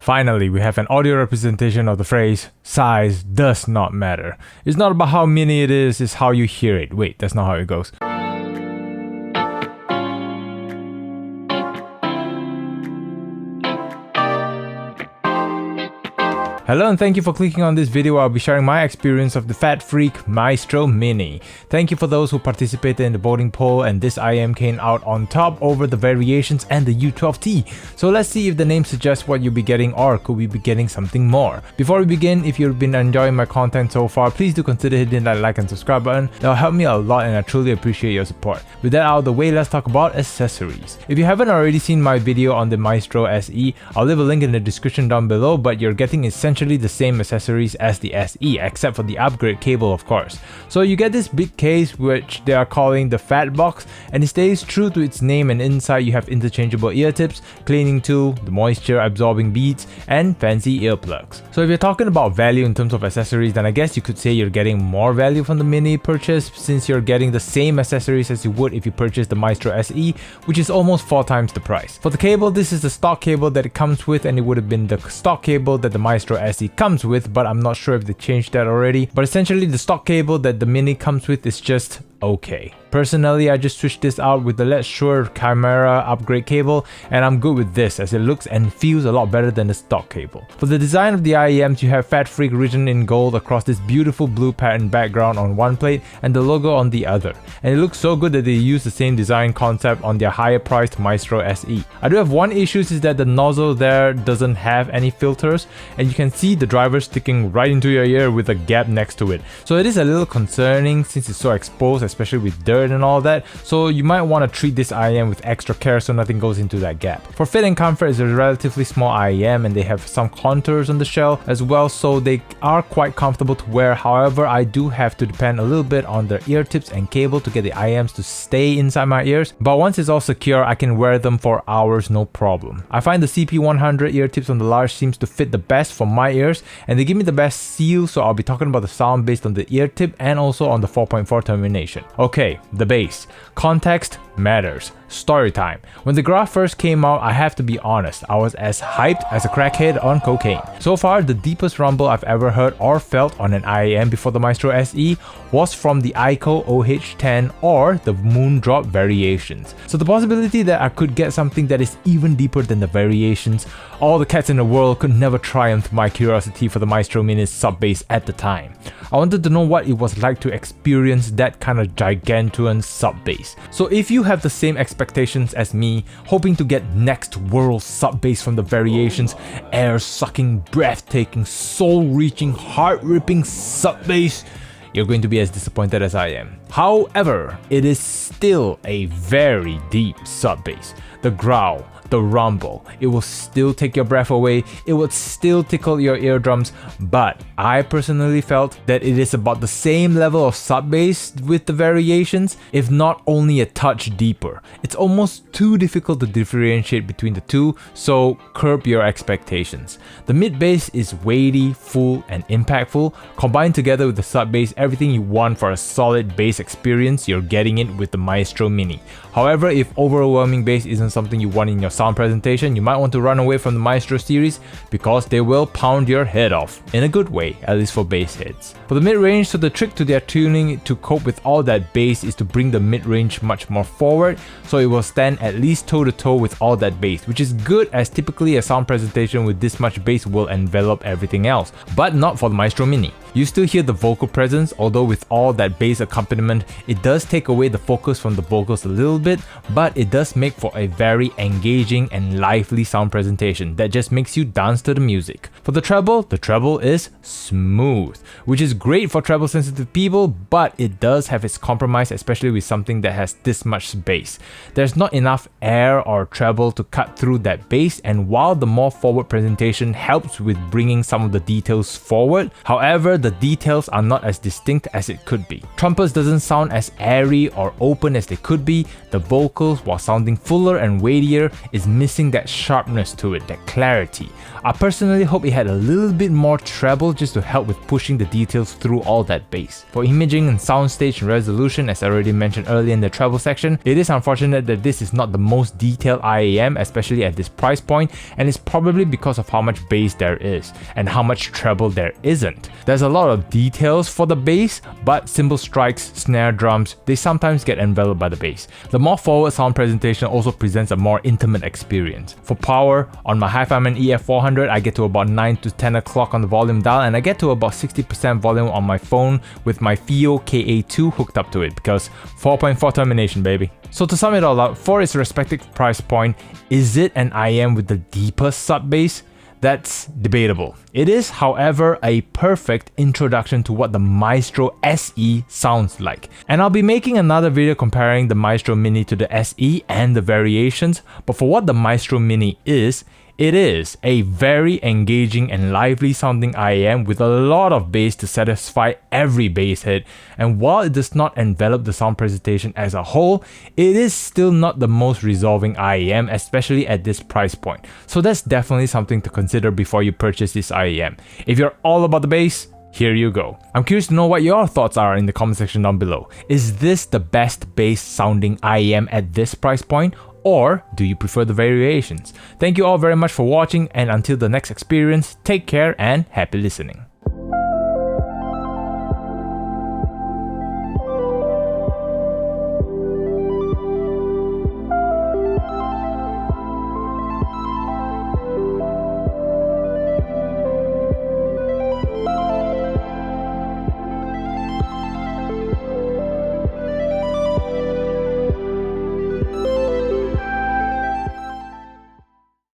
Finally, we have an audio representation of the phrase, size does not matter. It's not about how mini it is, it's how you hear it. Wait, that's not how it goes. Hello and thank you for clicking on this video. I'll be sharing my experience of the Fatfreq Maestro Mini. Thank you for those who participated in the voting poll, and this IM came out on top over the variations and the U12T. So let's see if the name suggests what you'll be getting, or could we be getting something more. Before we begin, if you've been enjoying my content so far, please do consider hitting that like and subscribe button. That'll help me a lot and I truly appreciate your support. With that out of the way, let's talk about accessories. If you haven't already seen my video on the Maestro SE, I'll leave a link in the description down below, but you're getting essentially the same accessories as the SE, except for the upgrade cable, of course. So you get this big case, which they are calling the Fat Box, and it stays true to its name, and inside you have interchangeable ear tips, cleaning tool, the moisture absorbing beads, and fancy earplugs. So if you're talking about value in terms of accessories, then I guess you could say you're getting more value from the Mini purchase, since you're getting the same accessories as you would if you purchased the Maestro SE, which is almost 4 times the price. For the cable, this is the stock cable that it comes with, and it would have been the stock cable that the Maestro SE comes with, but I'm not sure if they changed that already. But essentially the stock cable that the Mini comes with is just okay. Personally, I just switched this out with the Let's Sure Chimera upgrade cable, and I'm good with this as it looks and feels a lot better than the stock cable. For the design of the IEMs, you have Fatfreq written in gold across this beautiful blue pattern background on one plate and the logo on the other. And it looks so good that they use the same design concept on their higher priced Maestro SE. I do have one issue, is that the nozzle there doesn't have any filters, and you can see the driver sticking right into your ear with a gap next to it. So it is a little concerning since it's so exposed, especially with dirt and all that, so you might want to treat this IEM with extra care so nothing goes into that gap. For fit and comfort, it's a relatively small IEM and they have some contours on the shell as well, so they are quite comfortable to wear. However, I do have to depend a little bit on the ear tips and cable to get the IEMs to stay inside my ears, but once it's all secure, I can wear them for hours no problem. I find the CP100 ear tips on the large seems to fit the best for my ears, and they give me the best seal, so I'll be talking about the sound based on the ear tip and also on the 4.4 termination. Okay, the bass. Context matters. Story time. When the graph first came out, I have to be honest, I was as hyped as a crackhead on cocaine. So far, the deepest rumble I've ever heard or felt on an IEM before the Maestro SE was from the ICO OH10 or the Moondrop variations. So the possibility that I could get something that is even deeper than the variations, all the cats in the world could never triumph my curiosity for the Maestro Mini's sub bass at the time. I wanted to know what it was like to experience that kind of gigantuan sub bass. So if you have the same expectations as me, hoping to get next world sub bass from the variations, air-sucking, breathtaking, soul-reaching, heart-ripping sub bass, you're going to be as disappointed as I am. However, it is still a very deep sub bass. The growl, the rumble, it will still take your breath away, it will still tickle your eardrums, but I personally felt that it is about the same level of sub bass with the variations, if not only a touch deeper. It's almost too difficult to differentiate between the two, so curb your expectations. The mid bass is weighty, full, and impactful. Combined together with the sub bass, everything you want for a solid bass experience, you're getting it with the Maestro Mini. However, if overwhelming bass isn't something you want in your sound presentation, you might want to run away from the Maestro series because they will pound your head off, in a good way, at least for bass heads. For the mid-range, so the trick to their tuning to cope with all that bass is to bring the mid-range much more forward, so it will stand at least toe-to-toe with all that bass, which is good as typically a sound presentation with this much bass will envelop everything else, but not for the Maestro Mini. You still hear the vocal presence, although with all that bass accompaniment, it does take away the focus from the vocals a little bit, but it does make for a very engaging and lively sound presentation that just makes you dance to the music. For the treble is smooth, which is great for treble sensitive people, but it does have its compromise, especially with something that has this much bass. There's not enough air or treble to cut through that bass, and while the more forward presentation helps with bringing some of the details forward, however, the details are not as distinct as it could be. Trumpets doesn't sound as airy or open as they could be. The vocals, while sounding fuller and weightier, is missing that sharpness to it, that clarity. I personally hope it had a little bit more treble just to help with pushing the details through all that bass. For imaging and soundstage resolution, as I already mentioned earlier in the treble section, it is unfortunate that this is not the most detailed IAM, especially at this price point, and it's probably because of how much bass there is and how much treble there isn't. There's a lot of details for the bass, but cymbal strikes, snare drums, they sometimes get enveloped by the bass. The more forward sound presentation also presents a more intimate experience. For power, on my Hi-Fiman EF400, I get to about 9 to 10 o'clock on the volume dial, and I get to about 60% volume on my phone with my FIO KA2 hooked up to it, because 4.4 termination, baby. So to sum it all up, for its respective price point, is it an IM with the deeper sub bass? That's debatable. It is, however, a perfect introduction to what the Maestro SE sounds like. And I'll be making another video comparing the Maestro Mini to the SE and the variations, but for what the Maestro Mini is, it is a very engaging and lively sounding IAM with a lot of bass to satisfy every bass hit, and while it does not envelop the sound presentation as a whole, it is still not the most resolving IAM, especially at this price point. So that's definitely something to consider before you purchase this IAM. If you're all about the bass, here you go. I'm curious to know what your thoughts are in the comment section down below. Is this the best bass sounding IAM at this price point? Or do you prefer the variations? Thank you all very much for watching, and until the next experience, take care and happy listening.